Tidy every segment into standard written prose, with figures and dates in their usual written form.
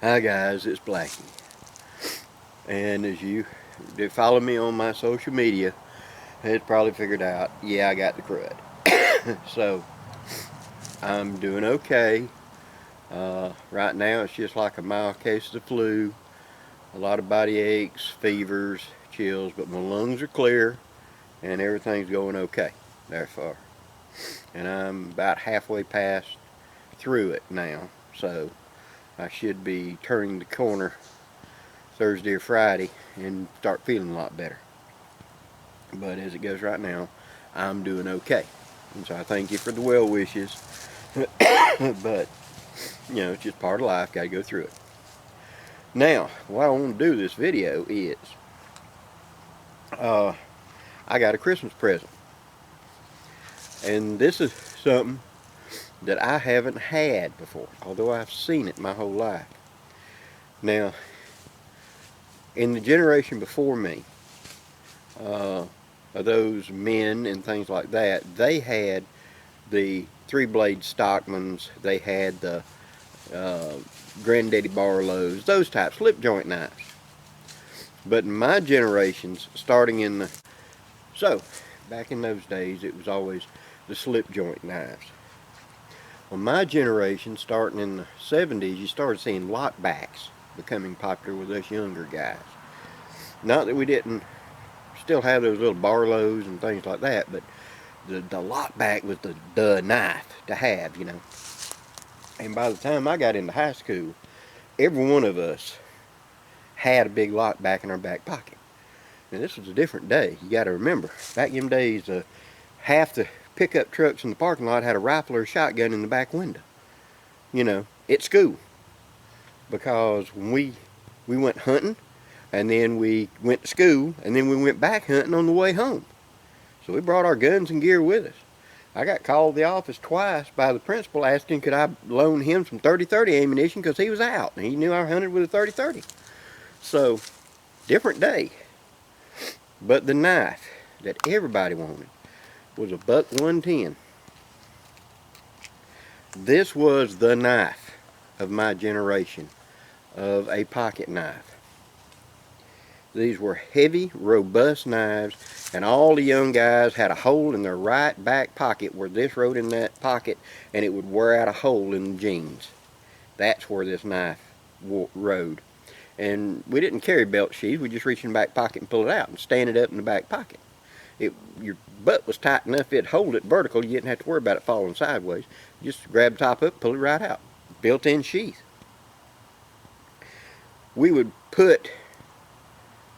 Hi guys, it's Blackie. And as you did follow me on my social media, it's probably figured out, yeah, I got the crud. So, I'm doing okay. Right now it's just like a mild case of the flu. A lot of body aches, fevers, chills, but my lungs are clear and everything's going okay there far. And I'm about halfway past through it now. So, I should be turning the corner Thursday or Friday and start feeling a lot better. But as it goes right now, I'm doing okay. And so I thank you for the well wishes. But, it's just part of life. Got to go through it. Now, what I want to do this video is, I got a Christmas present. And this is something that I haven't had before, although I've seen it my whole life. Now, in the generation before me, of those men and things like that, they had the three-blade Stockmans, they had the Granddaddy Barlows, those types, slip joint knives. But in my generations, starting in the, back in those days, it was always the slip joint knives. Well, my generation, starting in the 70s, you started seeing lockbacks becoming popular with us younger guys. Not that we didn't still have those little Barlows and things like that, but the lockback was the knife to have, And by the time I got into high school, every one of us had a big lockback in our back pocket. Now this was a different day. You got to remember, back in them days, half the pickup trucks in the parking lot had a rifle or a shotgun in the back window. At school. Because when we went hunting, and then we went to school, and then we went back hunting on the way home. So we brought our guns and gear with us. I got called to the office twice by the principal asking could I loan him some 30-30 ammunition because he was out and he knew I hunted with a 30-30. So, different day. But the knife that everybody wanted was a buck 110. This was the knife of my generation of a pocket knife. These were heavy, robust knives, and all the young guys had a hole in their right back pocket where this rode in that pocket, and it would wear out a hole in the jeans. That's where this knife rode. And we didn't carry belt sheaths. We just reach in the back pocket and pull it out and stand it up in the back pocket. Your butt was tight enough it'd hold it vertical. You didn't have to worry about it falling sideways. You just grab the top up, pull it right out. Built-in sheath. We would put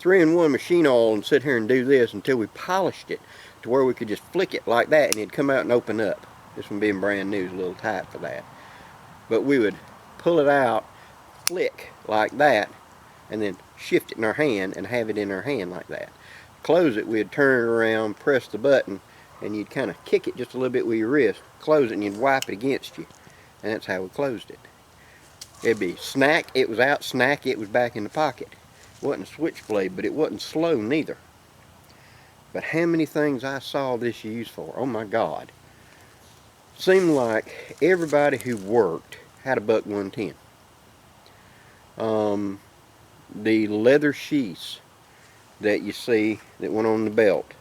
3-in-1 machine oil and sit here and do this until we polished it to where we could just flick it like that and it'd come out and open up. This one being brand new is a little tight for that. But we would pull it out, flick like that, and then shift it in our hand and have it in our hand like that. Close it, we'd turn it around, press the button, and you'd kind of kick it just a little bit with your wrist, close it, and you'd wipe it against you. And that's how we closed it. It'd be snack, it was out, snack, it was back in the pocket. It wasn't a switchblade, but it wasn't slow neither. But how many things I saw this used for, oh my God. Seemed like everybody who worked had a buck 110. The leather sheaths that you see that went on the belt,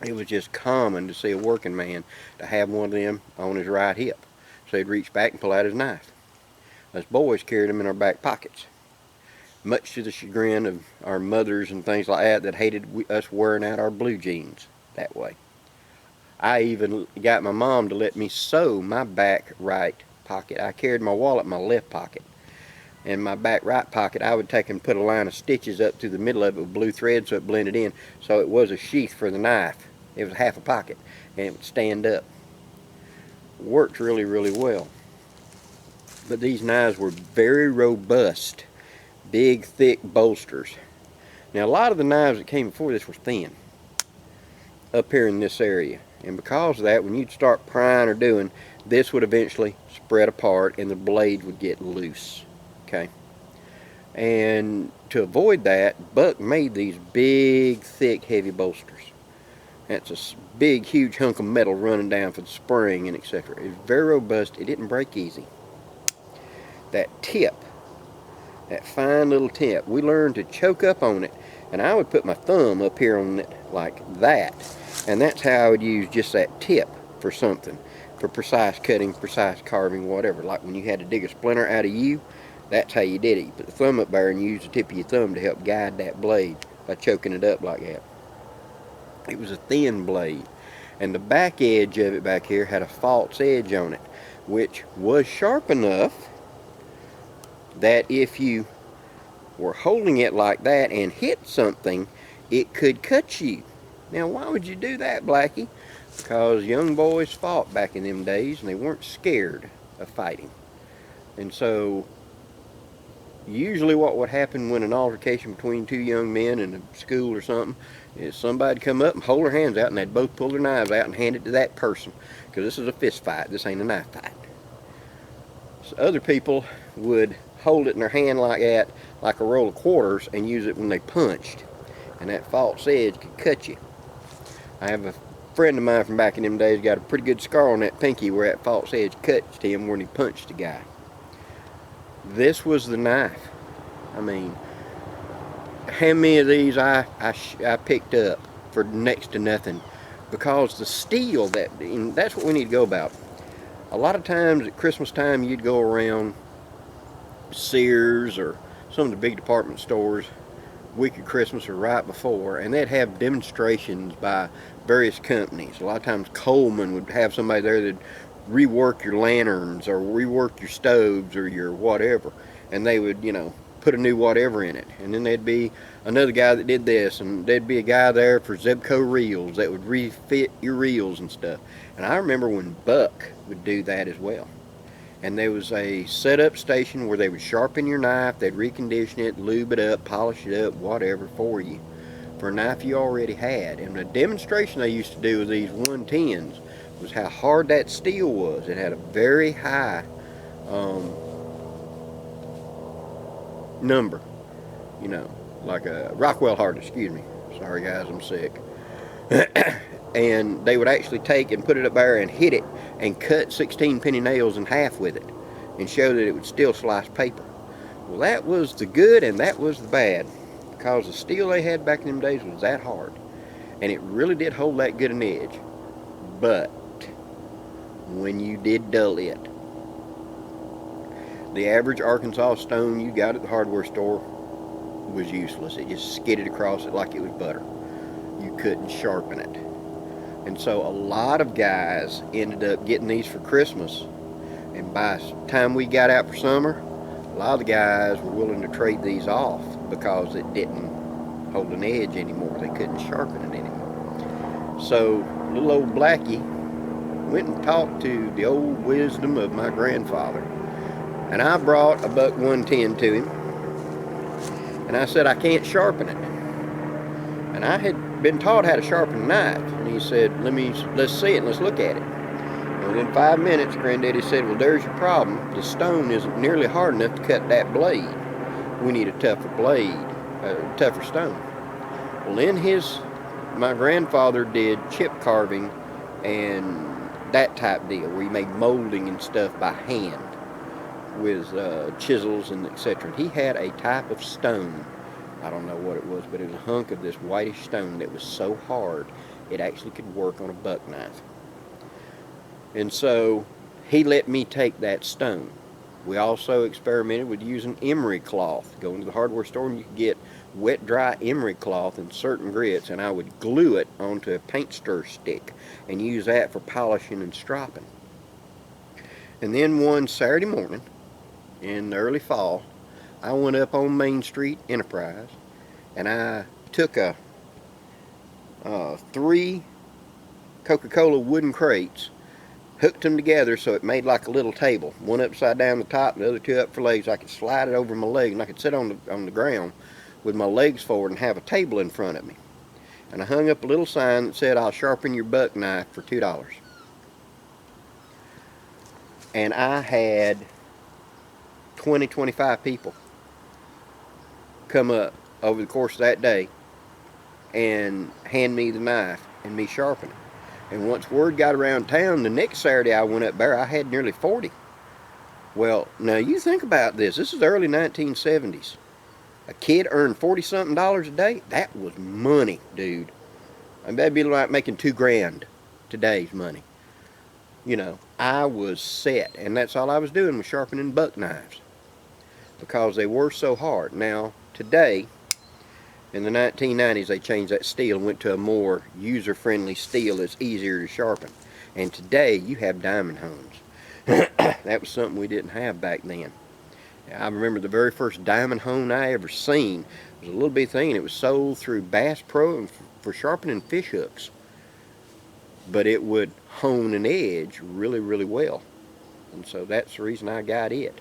it was just common to see a working man to have one of them on his right hip. So he'd reach back and pull out his knife. Us boys carried them in our back pockets, much to the chagrin of our mothers and things like that hated us wearing out our blue jeans that way. I even got my mom to let me sew my back right pocket. I carried my wallet in my left pocket. In my back right pocket, I would take and put a line of stitches up through the middle of it with blue thread so it blended in. So it was a sheath for the knife. It was half a pocket, and it would stand up. Worked really, really well. But these knives were very robust, big, thick bolsters. Now, a lot of the knives that came before this were thin up here in this area. And because of that, when you'd start prying or doing, this would eventually spread apart and the blade would get loose. Okay, and to avoid that, Buck made these big, thick, heavy bolsters. That's a big, huge hunk of metal running down for the spring and etc. It was very robust. It didn't break easy. That tip that fine little tip. We learned to choke up on it, and I would put my thumb up here on it like that, and that's how I would use just that tip for something, for precise cutting, precise carving, whatever. Like when you had to dig a splinter out of you, that's how you did it. You put the thumb up there and you use the tip of your thumb to help guide that blade by choking it up like that. It was a thin blade, and the back edge of it back here had a false edge on it, which was sharp enough that if you were holding it like that and hit something, it could cut you. Now, why would you do that, Blackie? Because young boys fought back in them days, and they weren't scared of fighting. And so usually what would happen when an altercation between two young men in a school or something is somebody'd come up and hold their hands out, and they'd both pull their knives out and hand it to that person, because this is a fist fight, this ain't a knife fight. So other people would hold it in their hand like that, like a roll of quarters, and use it when they punched, and that false edge could cut you. I have a friend of mine from back in them days got a pretty good scar on that pinky where that false edge cut him when he punched a guy. This was the knife. I mean, how many of these I picked up for next to nothing, because the steel, that's what we need to go about. A lot of times at Christmas time you'd go around Sears or some of the big department stores week of Christmas or right before, and they'd have demonstrations by various companies. A lot of times Coleman would have somebody there that'd rework your lanterns or rework your stoves or your whatever, and they would, you know, put a new whatever in it. And then there'd be another guy that did this, and there'd be a guy there for Zebco reels that would refit your reels and stuff. And I remember when Buck would do that as well. And there was a setup station where they would sharpen your knife, they'd recondition it, lube it up, polish it up, whatever for you, for a knife you already had. And the demonstration they used to do with these 110s was how hard that steel was. It had a very high number, you know, like a Rockwell hardness, excuse me. Sorry guys, I'm sick. And they would actually take and put it up there and hit it and cut 16 penny nails in half with it and show that it would still slice paper. Well, that was the good and that was the bad, because the steel they had back in them days was that hard, and it really did hold that good an edge. But when you did dull it, the average Arkansas stone you got at the hardware store was useless. It just skidded across it like it was butter. You couldn't sharpen it. And so a lot of guys ended up getting these for Christmas, and by the time we got out for summer, a lot of the guys were willing to trade these off because it didn't hold an edge anymore. They couldn't sharpen it anymore. So little old Blackie went and talked to the old wisdom of my grandfather, and I brought a buck 110 to him, and I said, I can't sharpen it. And I had been taught how to sharpen a knife, and he said, let's see it and let's look at it. And within 5 minutes, Granddaddy said, well, there's your problem. The stone isn't nearly hard enough to cut that blade. We need a tougher blade, a tougher stone. Well, my grandfather did chip carving and that type deal, where he made molding and stuff by hand with chisels and etc. He had a type of stone, I don't know what it was, but it was a hunk of this whitish stone that was so hard it actually could work on a buck knife. And so he let me take that stone. We also experimented with using emery cloth. Go into the hardware store and you could get wet dry emery cloth in certain grits, and I would glue it onto a paint stir stick and use that for polishing and stropping. And then one Saturday morning in the early fall, I went up on Main Street Enterprise, and I took 3 Coca-Cola wooden crates, hooked them together so it made like a little table, one upside down the top and the other 2 up for legs. I could slide it over my leg, and I could sit on the ground with my legs forward and have a table in front of me. And I hung up a little sign that said, I'll sharpen your buck knife for $2. And I had 25 people come up over the course of that day and hand me the knife and me sharpen it. And once word got around town, the next Saturday I went up there, I had nearly 40. Well, now you think about this. This is the early 1970s. A kid earned $40-something a day. That was money, dude. I mean, that'd be like making $2 grand today's money. You know, I was set, and that's all I was doing was sharpening buck knives because they were so hard. Now, today, in the 1990s, they changed that steel and went to a more user-friendly steel that's easier to sharpen. And today, you have diamond hones. That was something we didn't have back then. I remember the very first diamond hone I ever seen was a little bitty thing, and it was sold through Bass Pro and for sharpening fish hooks. But it would hone an edge really, really well. And so that's the reason I got it.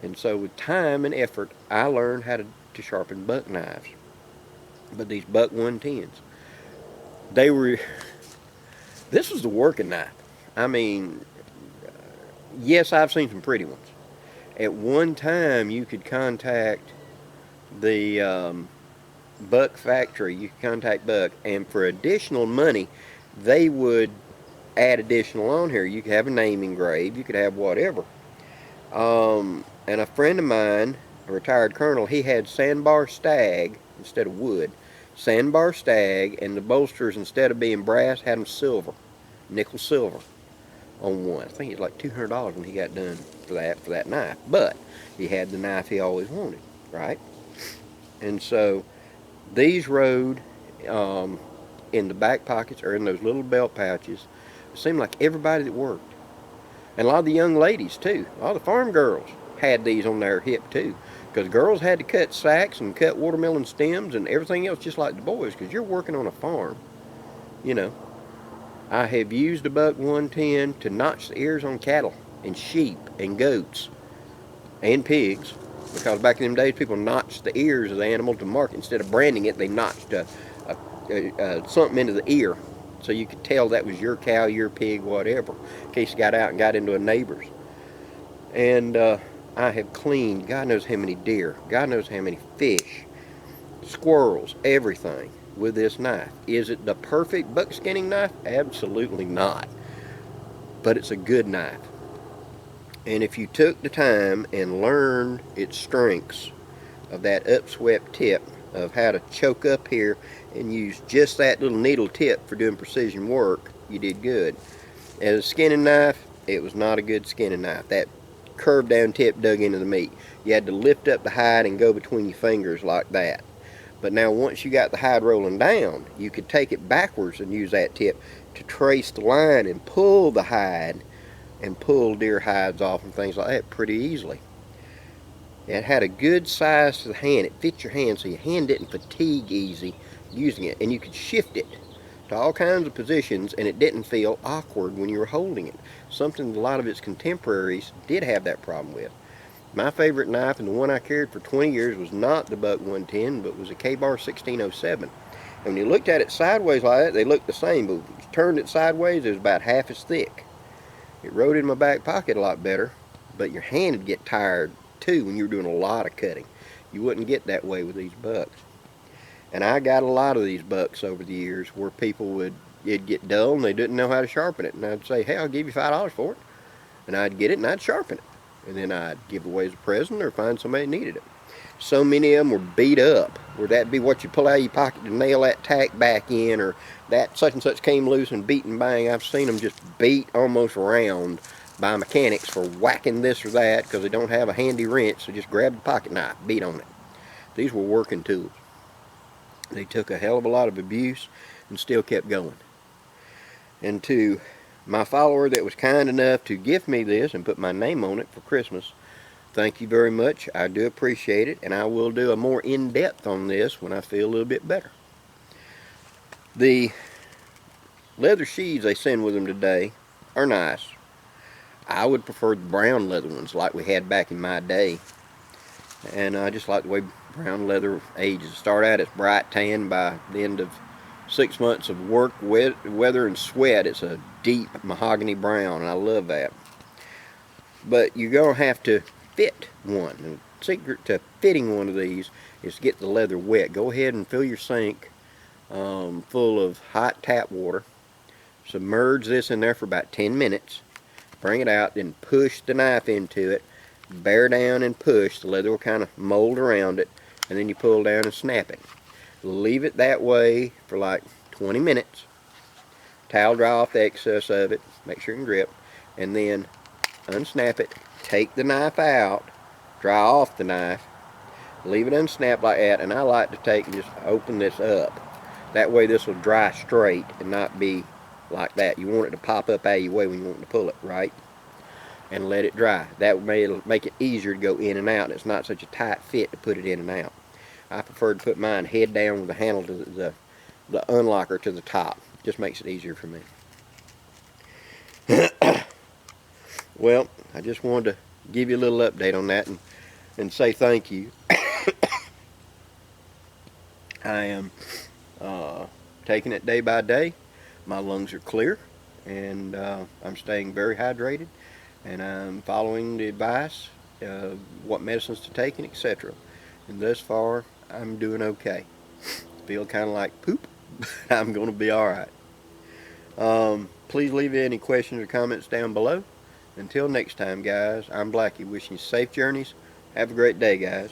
And so with time and effort, I learned how to sharpen buck knives. But these buck 110s, they were, this was the working knife. I mean, yes, I've seen some pretty ones. At one time, you could contact the Buck factory, you could contact Buck, and for additional money, they would add additional on here. You could have a name engraved, you could have whatever. And a friend of mine, a retired colonel, he had sandbar stag instead of wood. Sandbar stag, and the bolsters, instead of being brass, had them silver, nickel silver on one. I think it was like $200 when he got done for that knife. But he had the knife he always wanted, right? And so these rode in the back pockets or in those little belt pouches. It seemed like everybody that worked. And a lot of the young ladies too. A lot of the farm girls had these on their hip too. Because girls had to cut sacks and cut watermelon stems and everything else just like the boys, because you're working on a farm. You know, I have used a buck 110 to notch the ears on cattle and sheep and goats and pigs, because back in them days people notched the ears of the animal to mark it. Instead of branding it, they notched something into the ear so you could tell that was your cow, your pig, whatever, in case you got out and got into a neighbor's. And I have cleaned God knows how many deer, God knows how many fish, squirrels, everything with this knife. Is it the perfect buck skinning knife? Absolutely not. But it's a good knife. And if you took the time and learned its strengths of that upswept tip, of how to choke up here and use just that little needle tip for doing precision work, you did good. As a skinning knife, it was not a good skinning knife. That curved down tip dug into the meat. You had to lift up the hide and go between your fingers like that. But now once you got the hide rolling down, you could take it backwards and use that tip to trace the line and pull the hide and pull deer hides off and things like that pretty easily. It had a good size to the hand. It fit your hand, so your hand didn't fatigue easy using it. And you could shift it to all kinds of positions, and it didn't feel awkward when you were holding it. Something a lot of its contemporaries did have that problem with. My favorite knife, and the one I carried for 20 years, was not the Buck 110, but was a K-Bar 1607. And when you looked at it sideways like that, they looked the same, but when you turned it sideways, it was about half as thick. It rode in my back pocket a lot better, but your hand would get tired too when you were doing a lot of cutting. You wouldn't get that way with these bucks. And I got a lot of these bucks over the years where people it'd get dull and they didn't know how to sharpen it. And I'd say, hey, I'll give you $5 for it. And I'd get it and I'd sharpen it. And then I'd give it away as a present or find somebody that needed it. So many of them were beat up, where that'd be what you pull out of your pocket to nail that tack back in, or that such and such came loose and beat and bang. I've seen them just beat almost round by mechanics for whacking this or that because they don't have a handy wrench, so just grab the pocket knife, beat on it. These were working tools. They took a hell of a lot of abuse and still kept going. And to my follower that was kind enough to gift me this and put my name on it for Christmas, thank you very much. I do appreciate it, and I will do a more in-depth on this when I feel a little bit better. The leather sheaths they send with them today are nice. I would prefer the brown leather ones like we had back in my day. And I just like the way brown leather ages. Start out as bright tan. By the end of 6 months of work, weather, and sweat, it's a deep mahogany brown, and I love that. But you're going to have to fit one. And the secret to fitting one of these is to get the leather wet. Go ahead and fill your sink full of hot tap water. Submerge this in there for about 10 minutes. bring it out, then push the knife into it, bear down and push. The leather will kind of mold around it, and then you pull down and snap it. Leave it that way for like 20 minutes. Towel dry off the excess of it, make sure it can grip, and then unsnap it, take the knife out, dry off the knife, leave it unsnapped like that, and I like to take and just open this up. That way this will dry straight and not be like that. You want it to pop up out of your way when you want to pull it, right? And let it dry. That way it'll make it easier to go in and out. It's not such a tight fit to put it in and out. I prefer to put mine head down with the handle to the unlocker to the top. Just makes it easier for me. Well, I just wanted to give you a little update on that and say thank you. I am taking it day by day. My lungs are clear, and I'm staying very hydrated, and I'm following the advice of what medicines to take and etc. And thus far, I'm doing okay. Feel kind of like poop, but I'm going to be alright. Please leave any questions or comments down below. Until next time, guys, I'm Blackie, wishing you safe journeys. Have a great day, guys.